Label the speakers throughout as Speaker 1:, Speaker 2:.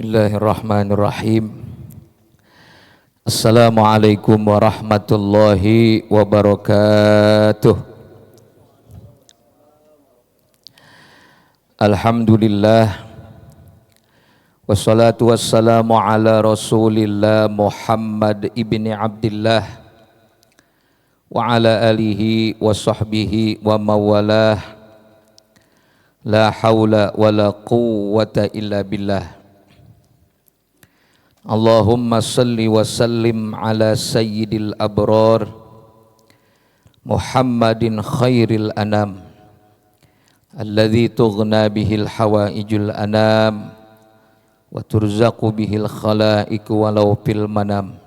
Speaker 1: Bismillahirrahmanirrahim. Assalamualaikum warahmatullahi wabarakatuh. Alhamdulillah. Wassalatu wassalamu ala Rasulillah Muhammad ibni Abdillah wa ala alihi wa sahbihi wa mawalah. La haula wa la quwwata illa billah. Allahumma salli wa sallim ala sayyidil abrar Muhammadin khairil anam alladhi tughna bihil hawaijul anam wa turzaqu bihil khalaiku walau fil manam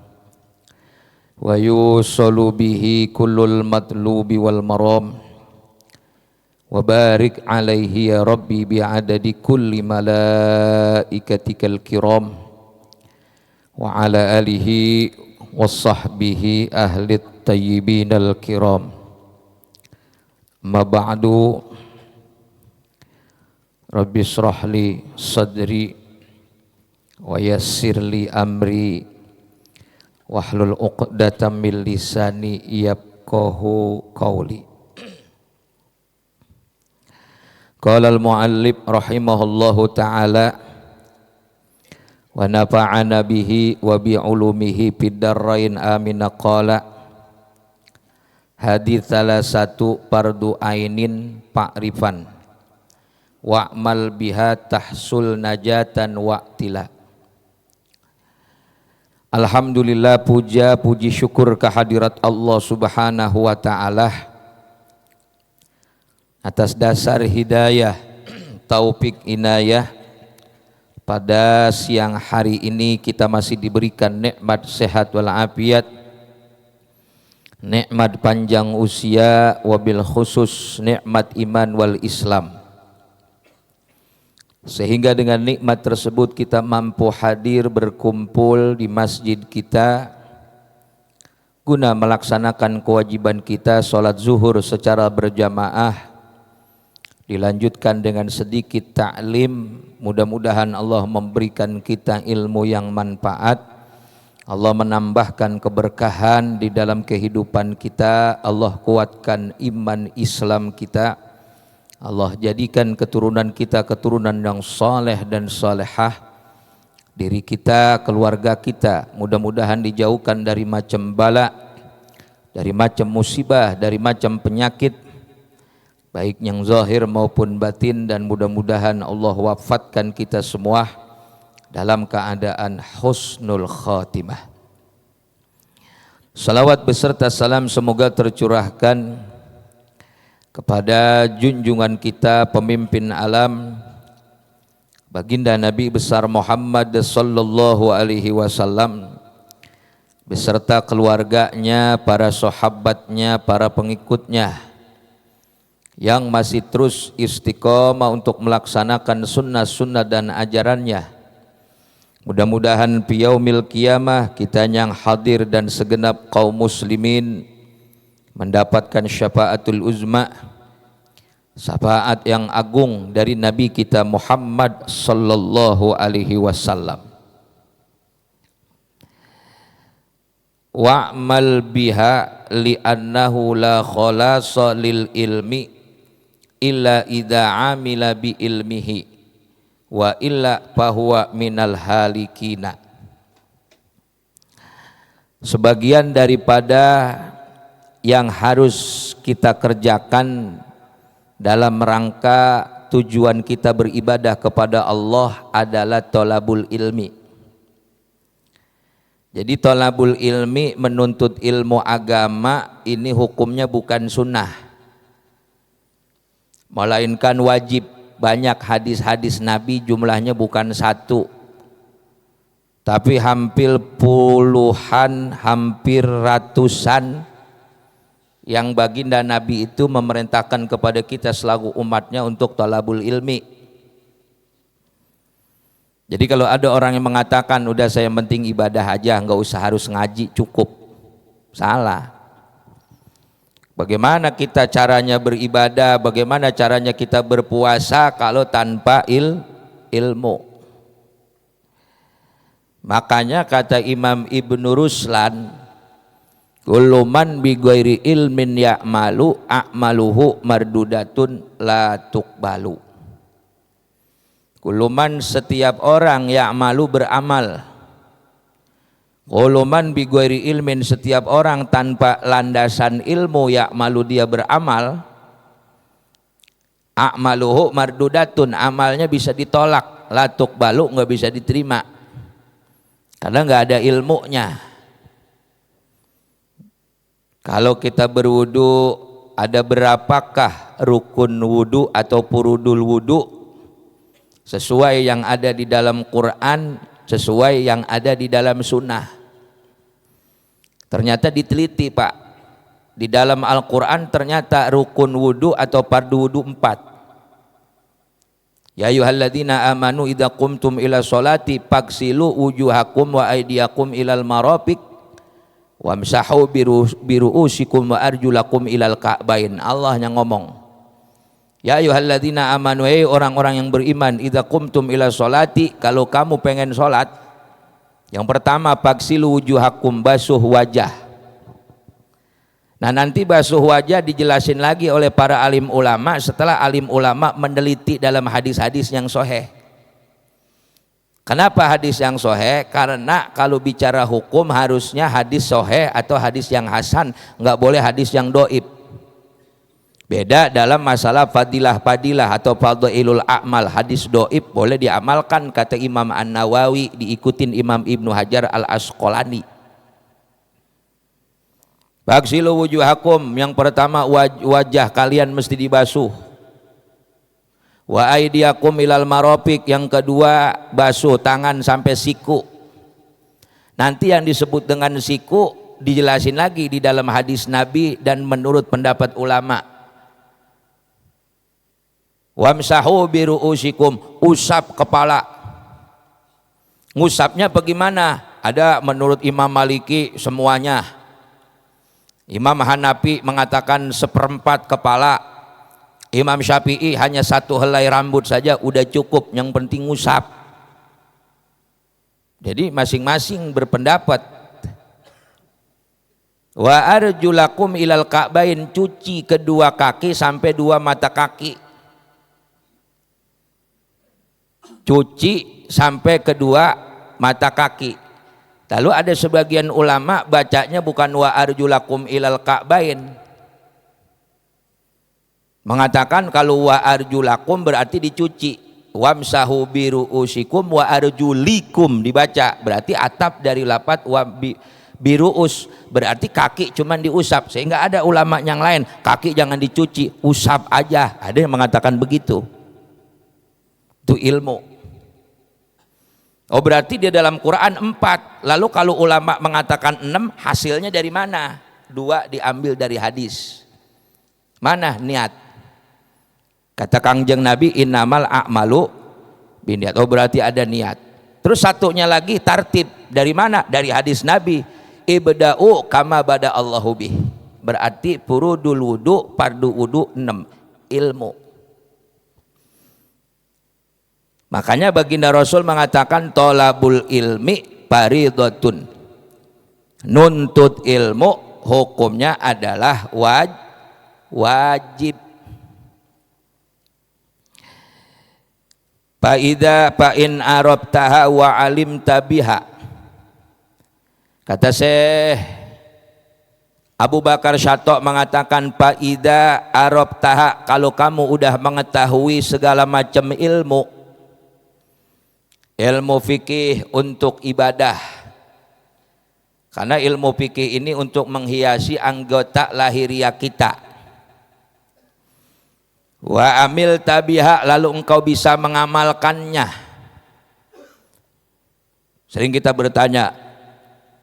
Speaker 1: wa yusalu bihi kullul matlubi wal maram wa barik alaihi ya rabbi bi'adadi kulli malaikatikal kiram wa ala alihi wa sahbihi ahli tayyibinal kiram. Ma ba'du, rabbi shrahli sadri wa yassirli amri wahlul uqdatam min lisani yafqahu qawli. Qala al-muallif rahimahullahu ta'ala wa nafa'ana bihi wa bi'ulumihi fid darain amin. Qala hadits salah satu fardu ainin pa'rifan wa'mal biha tahsul najatan wa'tila. Alhamdulillah, puja puji syukur kehadirat Allah subhanahu wa ta'ala atas dasar hidayah, taufik, inayah. Pada siang hari ini kita masih diberikan nikmat sehat walafiat, nikmat panjang usia, wabil khusus nikmat iman wal Islam. Sehingga dengan nikmat tersebut kita mampu hadir berkumpul di masjid kita guna melaksanakan kewajiban kita sholat zuhur secara berjamaah, dilanjutkan dengan sedikit ta'lim. Mudah-mudahan Allah memberikan kita ilmu yang manfaat, Allah menambahkan keberkahan di dalam kehidupan kita, Allah kuatkan iman Islam kita, Allah jadikan keturunan kita keturunan yang saleh dan salehah. Diri kita, keluarga kita mudah-mudahan dijauhkan dari macam bala, dari macam musibah, dari macam penyakit, baik yang zahir maupun batin, dan mudah-mudahan Allah wafatkan kita semua dalam keadaan husnul khatimah. Salawat beserta salam semoga tercurahkan kepada junjungan kita pemimpin alam baginda Nabi besar Muhammad sallallahu alaihi wasallam beserta keluarganya, para sahabatnya, para pengikutnya yang masih terus istiqomah untuk melaksanakan sunnah-sunnah dan ajarannya. Mudah-mudahan fi yaumil qiyamah kita yang hadir dan segenap kaum muslimin mendapatkan syafaatul uzma, syafaat yang agung dari Nabi kita Muhammad sallallahu alaihi wasallam. Wa'mal biha li'annahu la khalasa lil ilmi illa idza amila bi ilmihi wa illa fahuwa minal halikina. Sebagian daripada yang harus kita kerjakan dalam rangka tujuan kita beribadah kepada Allah adalah thalabul ilmi. Jadi thalabul ilmi, menuntut ilmu agama, ini hukumnya bukan sunnah, melainkan wajib. Banyak hadis-hadis Nabi, jumlahnya bukan satu, tapi hampir puluhan, hampir ratusan, yang baginda Nabi itu memerintahkan kepada kita selaku umatnya untuk thalabul ilmi. Jadi kalau ada orang yang mengatakan udah saya penting ibadah aja, nggak usah harus ngaji, cukup, salah. Bagaimana kita caranya beribadah, bagaimana caranya kita berpuasa kalau tanpa ilmu? Makanya kata Imam Ibnu Ruslan, kullu man bi ghairi ilmin ya'malu a'maluhu mardudatun la tuqbalu. Kullu man, setiap orang, ya'malu beramal. Kullu man bi ghairi ilmin, setiap orang tanpa landasan ilmu, ya'malu dia beramal, a'maluhu mardudatun, amalnya bisa ditolak, la tuqbalu enggak bisa diterima. Karena enggak ada ilmunya. Kalau kita berwudu, ada berapakah rukun wudu atau furudul wudu? Sesuai yang ada di dalam Quran, sesuai yang ada di dalam sunnah. Ternyata diteliti Pak, di dalam Al-Quran ternyata rukun wudu atau fardu wudu 4. Ya ayyuhalladzina amanu idza qumtum ila sholati faghsilu wujuhakum wa aydiyakum ilal marafiq wamsahu biru'usikum wa arjulakum ilal ka'bain. Allah yang ngomong, ya ayyuhalladzina amanu, orang-orang yang beriman, idza qumtum ila sholati, kalau kamu pengen sholat, yang pertama faghsilu wujuhakum, basuh wajah. Nah nanti basuh wajah dijelasin lagi oleh para alim ulama setelah alim ulama meneliti dalam hadis-hadis yang sahih. Kenapa hadis yang sahih? Karena kalau bicara hukum harusnya hadis sahih atau hadis yang hasan, nggak boleh hadis yang doib. Beda dalam masalah fadilah-fadilah atau fadhailul a'mal, hadis doib boleh diamalkan kata Imam An-Nawawi, diikutin Imam Ibnu Hajar Al-Asqalani. Faghsilu wujuhakum, yang pertama wajah kalian mesti dibasuh. Wa aydiyakum ilal marafiq, yang kedua basuh tangan sampai siku. Nanti yang disebut dengan siku dijelasin lagi di dalam hadis Nabi dan menurut pendapat ulama. Wamsahu biru'usikum, usap kepala. Ngusapnya bagaimana? Ada menurut Imam Maliki semuanya. Imam Hanafi mengatakan 1/4 kepala. Imam Syafi'i hanya 1 helai rambut saja udah cukup, yang penting ngusap. Jadi masing-masing berpendapat. Wa arjulakum ilal ka'bain, cuci kedua kaki sampai 2 mata kaki. Cuci sampai kedua mata kaki. Lalu ada sebagian ulama bacanya bukan wa arjulakum ilal ka'bain, mengatakan kalau wa arjulakum berarti dicuci, wamsahu biru'usikum wa arjulikum dibaca, berarti atap dari lafaz wa biru'us, berarti kaki cuman diusap. Sehingga ada ulama yang lain, kaki jangan dicuci, usap aja, ada yang mengatakan begitu. Itu ilmu. Oh berarti dia dalam Quran 4. Lalu kalau ulama mengatakan 6, hasilnya dari mana? 2 diambil dari hadis. Mana niat? Kata Kangjeng Nabi, innamal a'malu binniat. Oh berarti ada niat. Terus satunya lagi tartib. Dari mana? Dari hadis Nabi, ibda'u kama bada Allahu bih. Berarti furudul wudu, fardu wudu 6. Ilmu. Makanya baginda Rasul mengatakan tolabul ilmi faridhatun. Nuntut ilmu hukumnya adalah wajib. Fa in arabtaha wa alimta biha. Kata Syekh Abu Bakar Syatok mengatakan fa idza arabtaha, kalau kamu udah mengetahui segala macam ilmu fikih untuk ibadah, karena ilmu fikih ini untuk menghiasi anggota lahiriah kita. Wa amil tabiha, lalu engkau bisa mengamalkannya. Sering kita bertanya,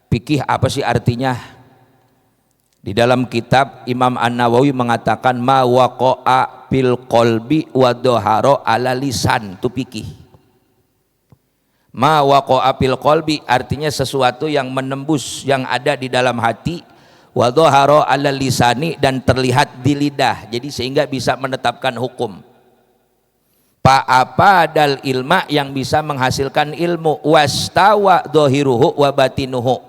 Speaker 1: fikih apa sih artinya? Di dalam kitab Imam An-Nawawi mengatakan ma waqa'a fil qalbi wa dhahara ala lisan, itu fikih. Ma waqa'a fil qalbi artinya sesuatu yang menembus, yang ada di dalam hati, wa dhahara 'ala lisani, dan terlihat di lidah. Jadi sehingga bisa menetapkan hukum. Dal ilma yang bisa menghasilkan ilmu, wastawa dhahiruhu wa batinuhu,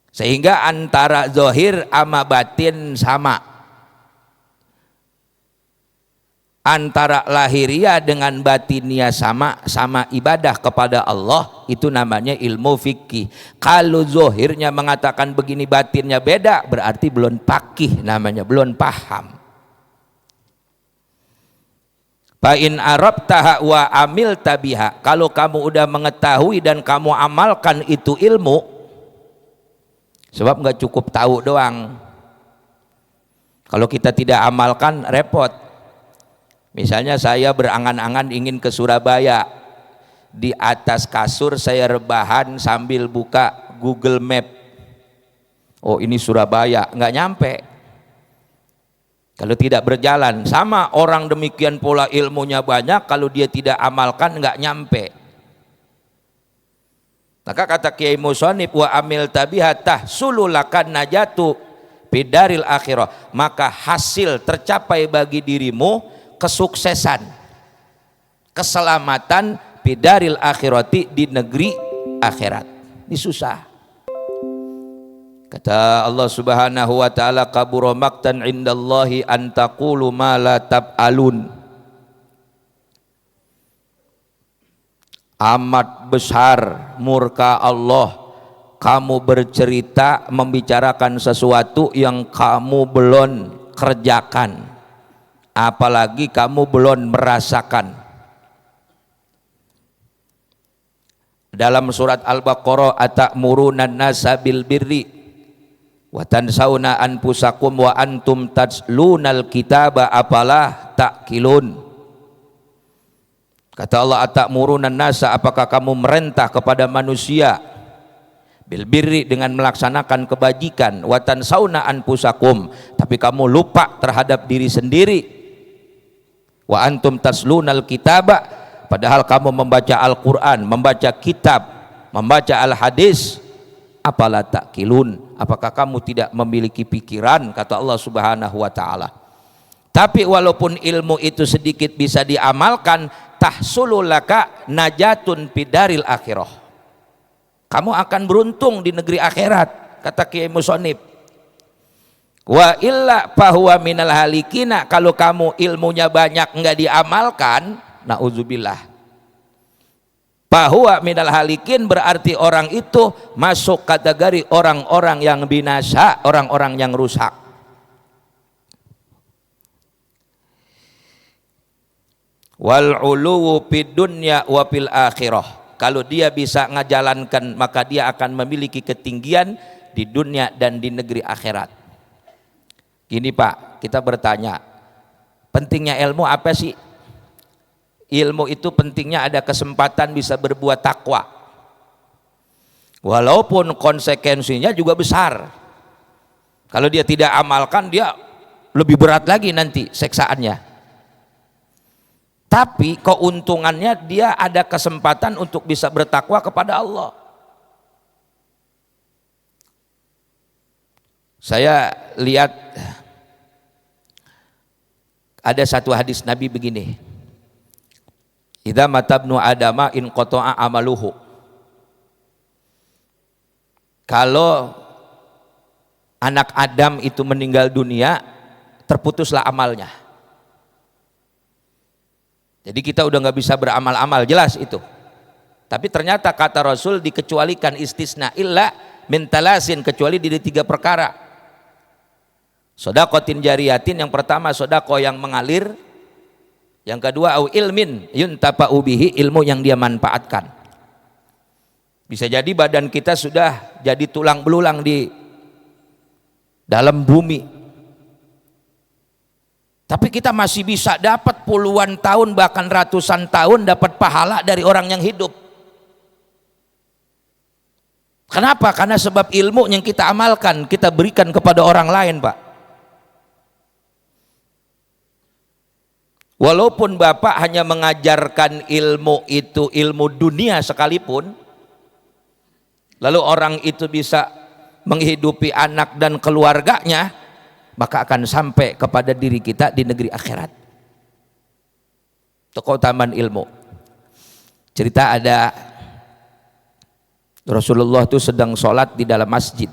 Speaker 1: sehingga antara zahir sama batin sama, antara lahiriah dengan batinia sama, sama ibadah kepada Allah, itu namanya ilmu fikih. Kalau zahirnya mengatakan begini, batinnya beda, berarti belum faqih namanya, belum paham. Fa in arabtaha wa amil tabiha, kalau kamu udah mengetahui dan kamu amalkan itu ilmu, sebab nggak cukup tahu doang. Kalau kita tidak amalkan repot. Misalnya saya berangan-angan ingin ke Surabaya, di atas kasur saya rebahan sambil buka Google Map, oh ini Surabaya, nggak nyampe kalau tidak berjalan. Sama orang demikian pula ilmunya banyak, kalau dia tidak amalkan nggak nyampe. Maka kata Kiai Musonib, wa amil tabihatah sululakan najatu bidaril akhirah, maka hasil tercapai bagi dirimu kesuksesan, keselamatan bidaril akhirati, di negeri akhirat. Ini susah. Kata Allah Subhanahu wa taala, kabura maqtan indallahi an taqulu ma la tab'alun. Amat besar murka Allah kamu bercerita membicarakan sesuatu yang kamu belum kerjakan, apalagi kamu belum merasakan. Dalam surat Al-Baqarah, atamuruna nasa bil birri wa tansawna anfusakum wa antum tatlunal kitaba apalah ta'qilun. Kata Allah, atamuruna nasa, apakah kamu merintah kepada manusia, bil birri, dengan melaksanakan kebajikan, wa tansawna anfusakum, tapi kamu lupa terhadap diri sendiri, wa antum taslunal kitaba, padahal kamu membaca Al-Quran, membaca kitab, membaca Al-Hadis, apalah ta'qilun, apakah kamu tidak memiliki pikiran, kata Allah Subhanahu wa ta'ala. Tapi walaupun ilmu itu sedikit bisa diamalkan, tahsululaka najatun bidaril akhirah, kamu akan beruntung di negeri akhirat, kata Kiai Musonib. Wa illa fahuwa minal halikina, kalau kamu ilmunya banyak enggak diamalkan, na'udzubillah, fahuwa minal halikin, berarti orang itu masuk kategori orang-orang yang binasa, orang-orang yang rusak. Wal uluwu fid dunya wa fil akhirah, kalau dia bisa ngajalankan maka dia akan memiliki ketinggian di dunia dan di negeri akhirat. Gini Pak, kita bertanya, pentingnya ilmu apa sih? Ilmu itu pentingnya ada kesempatan bisa berbuat takwa, walaupun konsekuensinya juga besar. Kalau dia tidak amalkan, dia lebih berat lagi nanti seksaannya. Tapi keuntungannya dia ada kesempatan untuk bisa bertakwa kepada Allah. Saya lihat ada satu hadis Nabi begini, idza matabnu adama in qata'a amaluhu, kalau anak Adam itu meninggal dunia, terputuslah amalnya. Jadi kita udah nggak bisa beramal-amal, jelas itu. Tapi ternyata kata Rasul dikecualikan, istisna illa min talasin, kecuali di 3 perkara. Sodakotin jariyatin, yang pertama sodako yang mengalir, yang kedua au ilmin yuntafa'u bihi, ilmu yang dia manfaatkan. Bisa jadi badan kita sudah jadi tulang belulang di dalam bumi, tapi kita masih bisa dapat puluhan tahun bahkan ratusan tahun dapat pahala dari orang yang hidup. Kenapa? Karena sebab ilmu yang kita amalkan, kita berikan kepada orang lain, Pak. Walaupun Bapak hanya mengajarkan ilmu itu, ilmu dunia sekalipun, lalu orang itu bisa menghidupi anak dan keluarganya, maka akan sampai kepada diri kita di negeri akhirat. tokoh taman ilmu. Cerita ada Rasulullah itu sedang sholat di dalam masjid.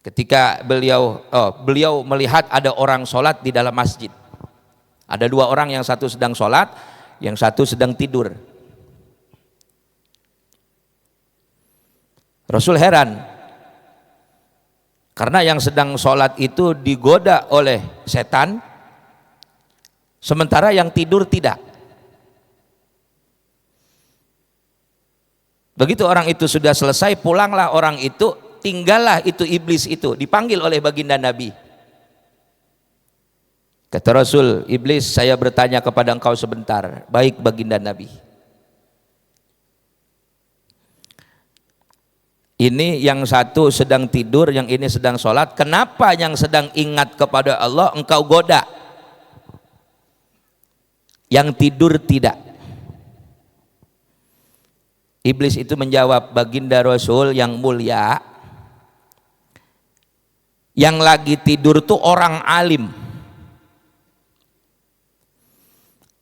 Speaker 1: Ketika beliau melihat ada orang sholat di dalam masjid. Ada dua orang, yang satu sedang sholat, yang satu sedang tidur. Rasul heran, karena yang sedang sholat itu digoda oleh setan, sementara yang tidur tidak. Begitu orang itu sudah selesai, pulanglah orang itu, tinggallah itu iblis itu, dipanggil oleh baginda Nabi. Kata Rasul, iblis, saya bertanya kepada engkau sebentar. Baik baginda Nabi. Ini yang satu sedang tidur, yang ini sedang sholat. Kenapa yang sedang ingat kepada Allah engkau goda? Yang tidur tidak. Iblis itu menjawab, baginda Rasul yang mulia, yang lagi tidur tuh orang alim.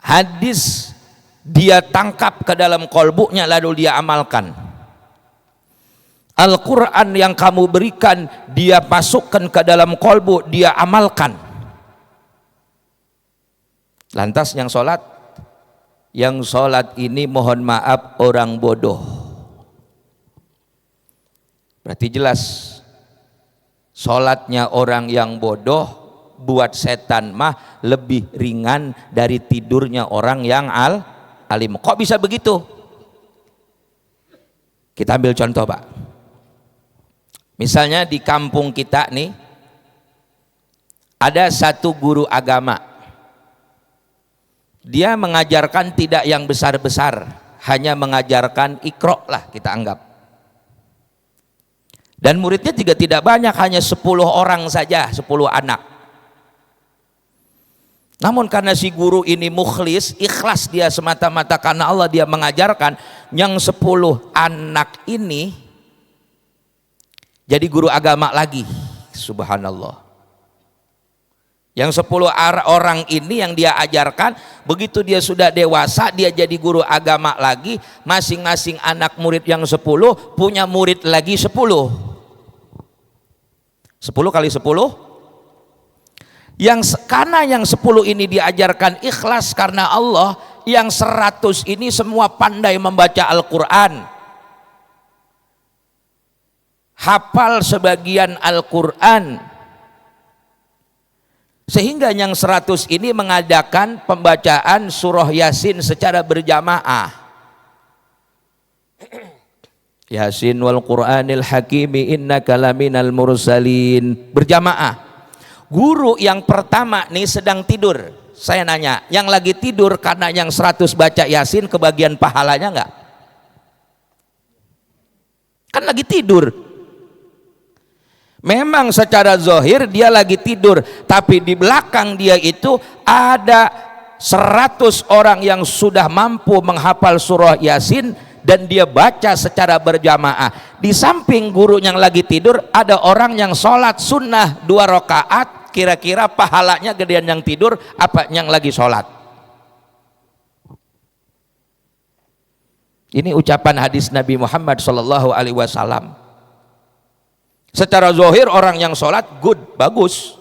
Speaker 1: Hadis dia tangkap ke dalam kolbunya lalu dia amalkan. Al-Quran yang kamu berikan dia masukkan ke dalam kolbu, dia amalkan. Lantas yang sholat ini mohon maaf orang bodoh. Berarti jelas sholatnya orang yang bodoh buat setan mah lebih ringan dari tidurnya orang yang alim. Kok bisa begitu? Kita ambil contoh Pak. Misalnya di kampung kita nih ada satu guru agama. Dia mengajarkan tidak yang besar-besar, hanya mengajarkan Iqra lah kita anggap. Dan muridnya juga tidak banyak, hanya 10 orang saja, 10 anak. Namun karena si guru ini mukhlis, ikhlas dia semata-mata karena Allah dia mengajarkan, yang 10 anak ini jadi guru agama lagi. Subhanallah. Yang 10 orang ini yang dia ajarkan, begitu dia sudah dewasa, dia jadi guru agama lagi, masing-masing anak murid yang 10 punya murid lagi 10. 10 kali 10. Karena yang 10 ini diajarkan ikhlas karena Allah, yang 100 ini semua pandai membaca Al-Quran. Hafal sebagian Al-Quran. Sehingga yang 100 ini mengadakan pembacaan surah Yasin secara berjamaah. Yasin wal Qur'anil Hakimi innaka laminal mursalin, berjamaah. Guru yang pertama nih sedang tidur. Saya nanya, yang lagi tidur karena yang 100 baca Yasin kebagian pahalanya enggak? Kan lagi tidur. Memang secara zahir dia lagi tidur, tapi di belakang dia itu ada 100 orang yang sudah mampu menghafal surah Yasin dan dia baca secara berjamaah. Di samping guru yang lagi tidur ada orang yang sholat sunnah 2 rakaat. Kira-kira pahalanya gedean yang tidur apa yang lagi sholat? Ini ucapan hadis Nabi Muhammad SAW. Secara zahir orang yang sholat good, bagus.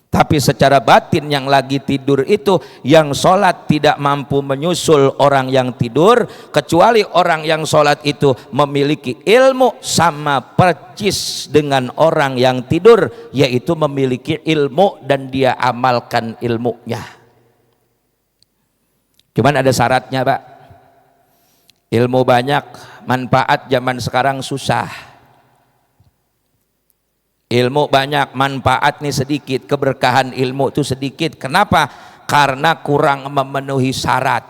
Speaker 1: Tapi secara batin yang lagi tidur itu, yang sholat tidak mampu menyusul orang yang tidur, kecuali orang yang sholat itu memiliki ilmu sama percis dengan orang yang tidur, yaitu memiliki ilmu dan dia amalkan ilmunya. Cuman ada syaratnya Pak. Ilmu banyak, manfaat zaman sekarang susah. Ilmu banyak, manfaat nih sedikit, keberkahan ilmu itu sedikit. Kenapa? Karena kurang memenuhi syarat.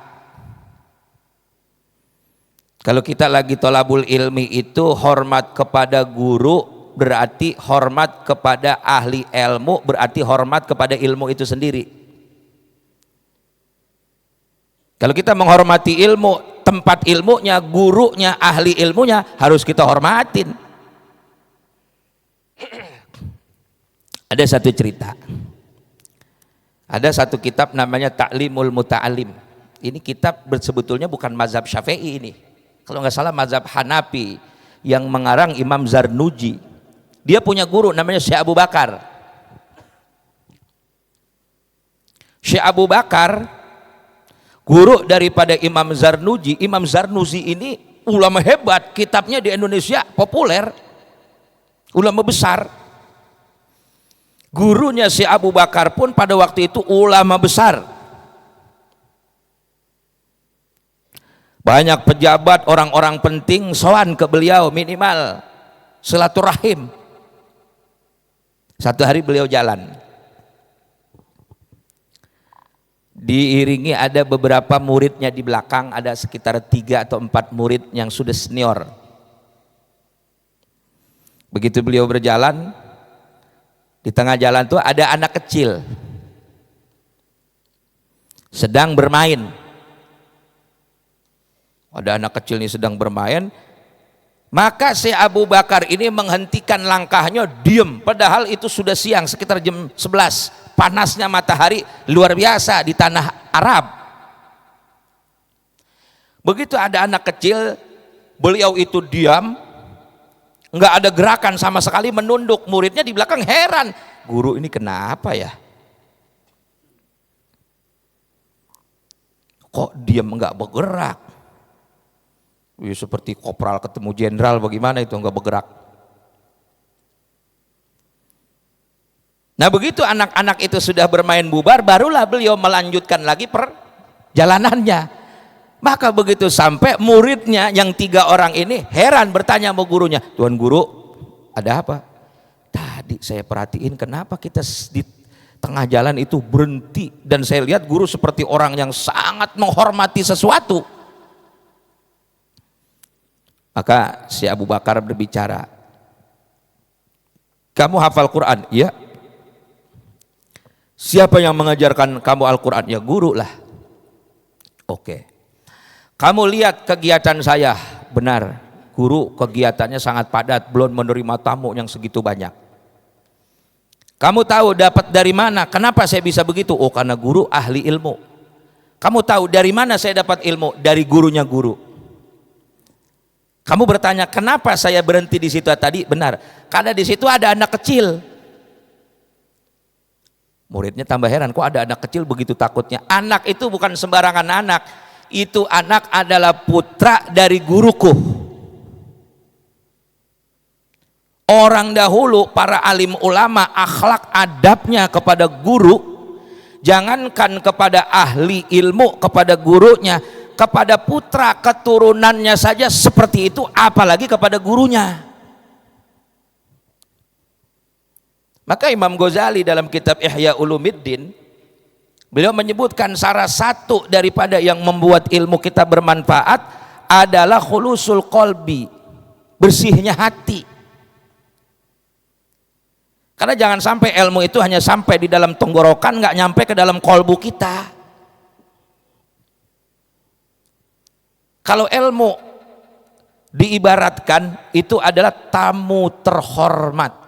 Speaker 1: Kalau kita lagi tolabul ilmi itu hormat kepada guru berarti hormat kepada ahli ilmu, berarti hormat kepada ilmu itu sendiri. Kalau kita menghormati ilmu, tempat ilmunya, gurunya, ahli ilmunya harus kita hormatin. Ada satu cerita. Ada satu kitab namanya Ta'limul Muta'alim. Ini kitab sebetulnya bukan mazhab Syafi'i ini. Kalau nggak salah mazhab Hanafi yang mengarang Imam Zarnuji. Dia punya guru namanya Syekh Abu Bakar. Syekh Abu Bakar guru daripada Imam Zarnuji. Imam Zarnuji ini ulama hebat, kitabnya di Indonesia populer, ulama besar. Gurunya si Abu Bakar pun pada waktu itu ulama besar. Banyak pejabat, orang-orang penting sowan ke beliau, minimal silaturahim. Satu hari beliau jalan, diiringi ada beberapa muridnya di belakang, ada sekitar 3 atau 4 murid yang sudah senior. Begitu beliau berjalan, di tengah jalan tuh ada anak kecil sedang bermain. Ada anak kecil ini sedang bermain, maka si Abu Bakar ini menghentikan langkahnya, diem, padahal itu sudah siang sekitar jam 11, panasnya matahari luar biasa di tanah Arab. Begitu ada anak kecil, beliau itu diam, nggak ada gerakan sama sekali, menunduk. Muridnya di belakang heran, guru ini kenapa ya, kok diam nggak bergerak? Seperti kopral ketemu jenderal, bagaimana itu nggak bergerak? Nah begitu anak-anak itu sudah bermain bubar, barulah beliau melanjutkan lagi perjalanannya. Maka begitu sampai, muridnya yang 3 orang ini heran, bertanya sama gurunya, Tuan Guru, ada apa? Tadi saya perhatiin kenapa kita di tengah jalan itu berhenti, dan saya lihat guru seperti orang yang sangat menghormati sesuatu. Maka si Abu Bakar berbicara, kamu hafal Quran? Iya. Siapa yang mengajarkan kamu Al-Quran? Ya guru lah. Oke. Kamu lihat kegiatan saya? Benar, guru kegiatannya sangat padat, belum menerima tamu yang segitu banyak. Kamu tahu dapat dari mana? Kenapa saya bisa begitu? Oh, karena guru ahli ilmu. Kamu tahu dari mana saya dapat ilmu? Dari gurunya guru. Kamu bertanya, kenapa saya berhenti di situ tadi? Benar, karena di situ ada anak kecil. Muridnya tambah heran, kok ada anak kecil begitu takutnya? Anak itu bukan sembarangan anak, itu anak adalah putra dari guruku. Orang dahulu, para alim ulama, akhlak adabnya kepada guru, jangankan kepada ahli ilmu, kepada gurunya, kepada putra keturunannya saja seperti itu, apalagi kepada gurunya. Maka Imam Ghazali dalam kitab Ihya Ulumuddin, beliau menyebutkan salah satu daripada yang membuat ilmu kita bermanfaat adalah khulusul qalbi, bersihnya hati. Karena jangan sampai ilmu itu hanya sampai di dalam tenggorokan, nggak nyampe ke dalam kolbu kita. Kalau ilmu diibaratkan itu adalah tamu terhormat.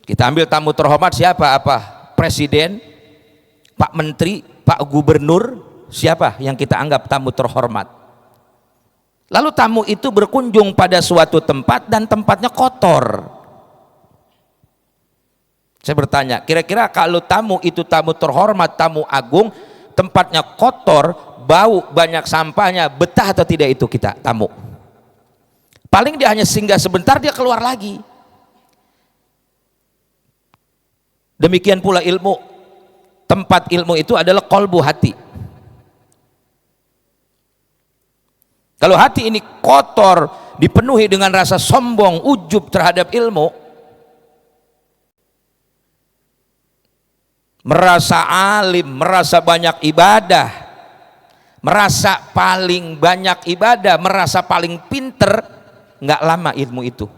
Speaker 1: Kita ambil tamu terhormat siapa? Apa? Presiden, Pak Menteri, Pak Gubernur, siapa yang kita anggap tamu terhormat? Lalu tamu itu berkunjung pada suatu tempat dan tempatnya kotor. Saya bertanya, kira-kira kalau tamu itu tamu terhormat, tamu agung, tempatnya kotor, bau, banyak sampahnya, betah atau tidak itu kita tamu? Paling dia hanya singgah sebentar, dia keluar lagi. Demikian pula ilmu, tempat ilmu itu adalah kolbu, hati. Kalau hati ini kotor, dipenuhi dengan rasa sombong, ujub terhadap ilmu, merasa alim, merasa banyak ibadah, merasa paling banyak ibadah, merasa paling pinter, nggak lama ilmu itu.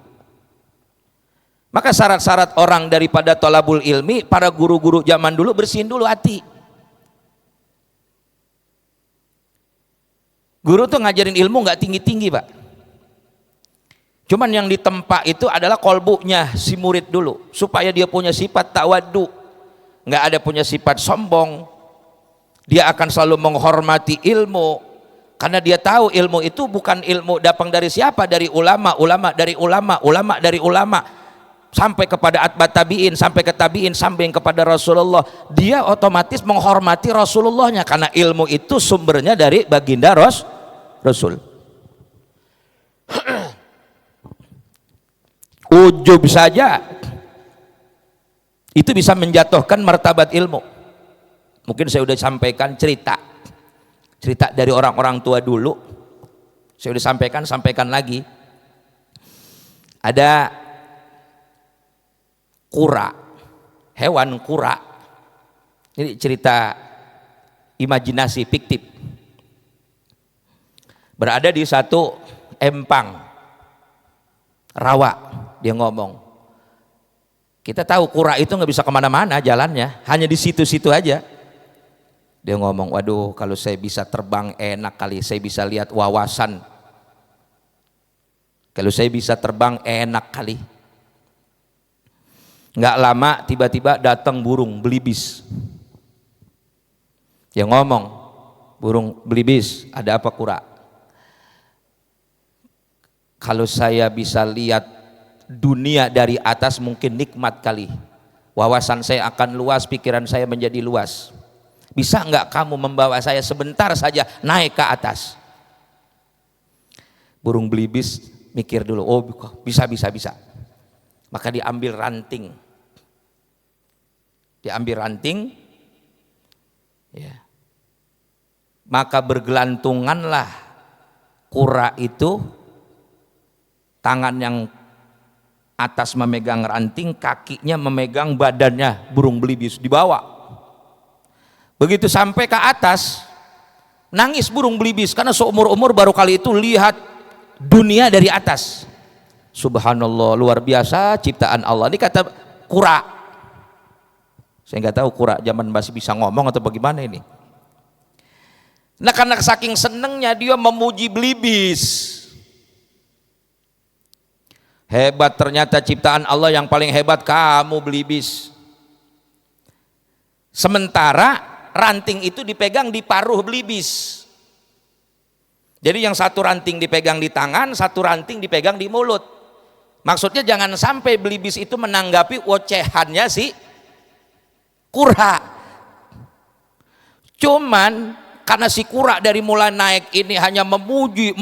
Speaker 1: Maka syarat-syarat orang daripada thalabul ilmi, para guru-guru zaman dulu bersihin dulu hati. Guru tuh ngajarin ilmu nggak tinggi-tinggi, Pak. Cuman yang ditempa itu adalah kolbunya si murid dulu, supaya dia punya sifat tawaddu, nggak ada punya sifat sombong. Dia akan selalu menghormati ilmu, karena dia tahu ilmu itu bukan ilmu datang dari siapa, dari ulama, ulama dari ulama, ulama dari ulama, sampai kepada atba tabiin, sampai ke tabiin, sampai kepada Rasulullah. Dia otomatis menghormati Rasulullahnya, karena ilmu itu sumbernya dari baginda Rasul. Ujub saja itu bisa menjatuhkan martabat ilmu. Mungkin saya sudah sampaikan cerita dari orang-orang tua dulu, saya sudah sampaikan lagi. Ada kura, hewan kura, ini cerita imajinasi fiktif, berada di satu empang rawa. Dia ngomong, kita tahu kura itu nggak bisa kemana-mana jalannya, hanya di situ-situ aja. Dia ngomong, waduh kalau saya bisa terbang enak kali, saya bisa lihat wawasan. Kalau saya bisa terbang enak kali. Nggak lama tiba-tiba datang burung belibis. Dia ngomong, burung belibis, ada apa kura? Kalau saya bisa lihat dunia dari atas mungkin nikmat kali, wawasan saya akan luas, pikiran saya menjadi luas. Bisa enggak kamu membawa saya sebentar saja naik ke atas? Burung belibis mikir dulu, oh bisa. Maka diambil ranting, ya. Maka bergelantunganlah kura itu, tangan yang atas memegang ranting, kakinya memegang badannya burung belibis, dibawa. Begitu sampai ke atas, nangis burung belibis, karena seumur-umur baru kali itu lihat dunia dari atas. Subhanallah, luar biasa ciptaan Allah. Ini kata kura. Saya nggak tahu kura zaman masih bisa ngomong atau bagaimana ini. Nah, karena saking senengnya dia memuji belibis. Hebat ternyata ciptaan Allah, yang paling hebat kamu belibis. Sementara ranting itu dipegang di paruh belibis. Jadi yang satu ranting dipegang di tangan, satu ranting dipegang di mulut. Maksudnya jangan sampai belibis itu menanggapi ocehannya si kura. Cuman karena si kura dari mulai naik ini hanya memuji,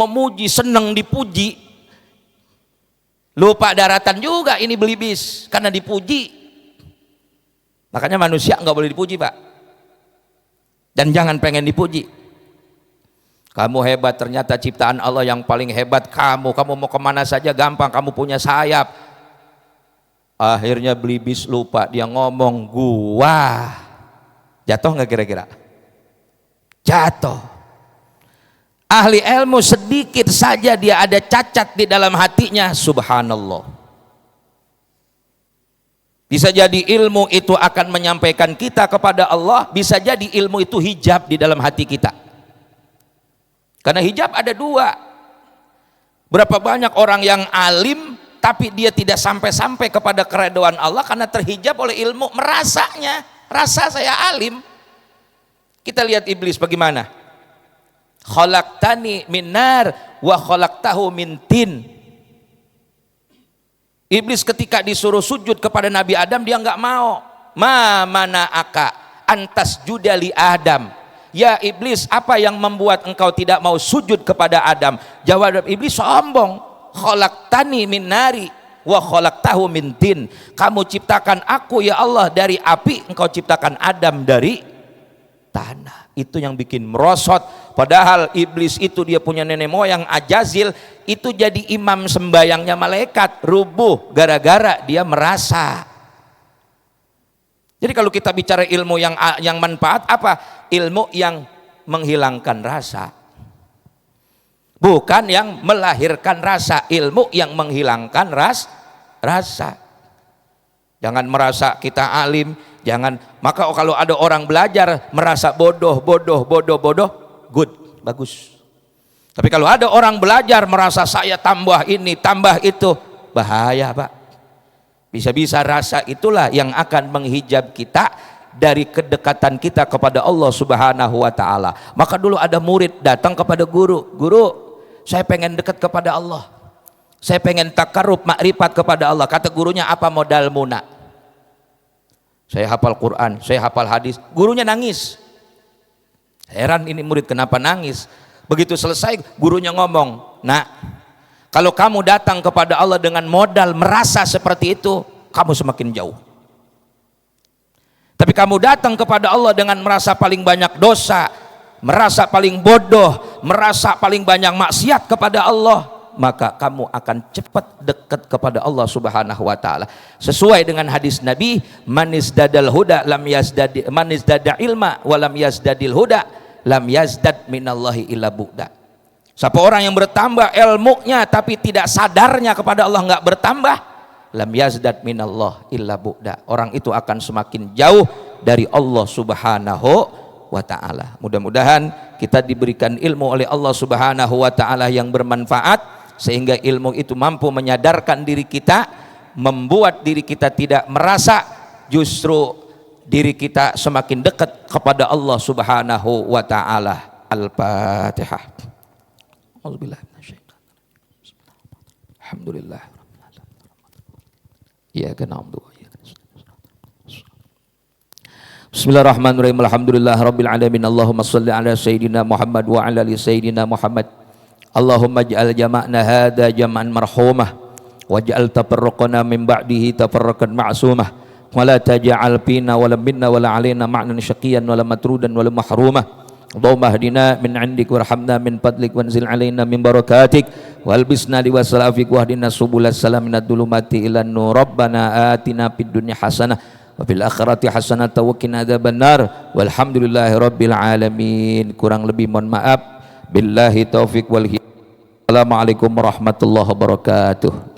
Speaker 1: seneng dipuji, lupa daratan juga ini belibis karena dipuji. Makanya manusia nggak boleh dipuji, Pak, dan jangan pengen dipuji. Kamu hebat, ternyata ciptaan Allah yang paling hebat kamu mau kemana saja gampang, kamu punya sayap. Akhirnya belibis lupa, dia ngomong gua. Jatuh nggak kira-kira? Jatuh. Ahli ilmu sedikit saja dia ada cacat di dalam hatinya, subhanallah. Bisa jadi ilmu itu akan menyampaikan kita kepada Allah, bisa jadi ilmu itu hijab di dalam hati kita. Karena hijab ada dua. Berapa banyak orang yang alim tapi dia tidak sampai-sampai kepada keridhaan Allah karena terhijab oleh ilmu, merasanya, rasa saya alim. Kita lihat iblis bagaimana. Khalaqtani min nar wa khalaqtahu min tin. Iblis ketika disuruh sujud kepada Nabi Adam, dia nggak mau. Ma mana aka antas judali Adam. Ya iblis, apa yang membuat engkau tidak mau sujud kepada Adam? Jawab iblis sombong. Khalaqtani min nari wa khalaqtahu min tin. Kamu ciptakan aku ya Allah dari api, engkau ciptakan Adam dari tanah. Itu yang bikin merosot. Padahal iblis itu dia punya nenek moyang Ajazil, itu jadi imam sembayangnya malaikat, rubuh gara-gara dia merasa. Jadi kalau kita bicara ilmu yang manfaat, apa? Ilmu yang menghilangkan rasa, bukan yang melahirkan rasa. Ilmu yang menghilangkan rasa. Jangan merasa kita alim, jangan. Maka kalau ada orang belajar merasa bodoh, good, bagus. Tapi kalau ada orang belajar merasa saya tambah ini, tambah itu, bahaya Pak. Bisa-bisa rasa itulah yang akan menghijab kita dari kedekatan kita kepada Allah Subhanahu wa Ta'ala. Maka dulu ada murid datang kepada guru, "Guru, saya pengen dekat kepada Allah, saya pengen takarrub makrifat kepada Allah." Kata gurunya, "Apa modalmu nak?" "Saya hafal Quran, saya hafal hadis." Gurunya nangis. Heran ini murid kenapa nangis. Begitu selesai gurunya ngomong, "Nak, kalau kamu datang kepada Allah dengan modal merasa seperti itu, kamu semakin jauh. Tapi kamu datang kepada Allah dengan merasa paling banyak dosa, merasa paling bodoh, merasa paling banyak maksiat kepada Allah, maka kamu akan cepat dekat kepada Allah Subhanahu wa Ta'ala." Sesuai dengan hadis Nabi, "Manis dadal huda lam yazdad, manis dada ilma walam yazdadil huda lam yazdad minallahi illa bu'da." Siapa orang yang bertambah ilmunya tapi tidak sadarnya kepada Allah, nggak bertambah, lam yazdad minallah illa bu'da, orang itu akan semakin jauh dari Allah Subhanahu wa Ta'ala. Mudah-mudahan kita diberikan ilmu oleh Allah Subhanahu wa Ta'ala yang bermanfaat, sehingga ilmu itu mampu menyadarkan diri kita, membuat diri kita tidak merasa, justru diri kita semakin dekat kepada Allah Subhanahu wa Ta'ala. Al-Fatihah. Alhamdulillah. Iyyaka na'budu wa iyyaka nasta'in. Bismillahirrahmanirrahim. Alhamdulillah rabbil alamin. Allahumma shalli ala sayyidina Muhammad wa ala ali sayyidina Muhammad. Allahumma ij'al jama'na hadza jam'an marhumah waj'al tafarraqana min ba'dihi tafarraqan ma'sumah. Wala taj'al fina wala minna wala alaina ma'nan syaqiyan wala matrudan wala mahrumah. Allahumma hdina min 'indik warhamna min fadlik wanzil alaina min barakatik walbisna liwasalafik wahdina subulas salam minad dhulumati ilan nur. Rabbana atina fid dunya hasanah wa fil akhirati hasanah wa qina adzabannar. Walhamdulillahi rabbil alamin. Kurang lebih mohon maaf. Billahi taufik wal hidayah. Assalamualaikum warahmatullahi wabarakatuh.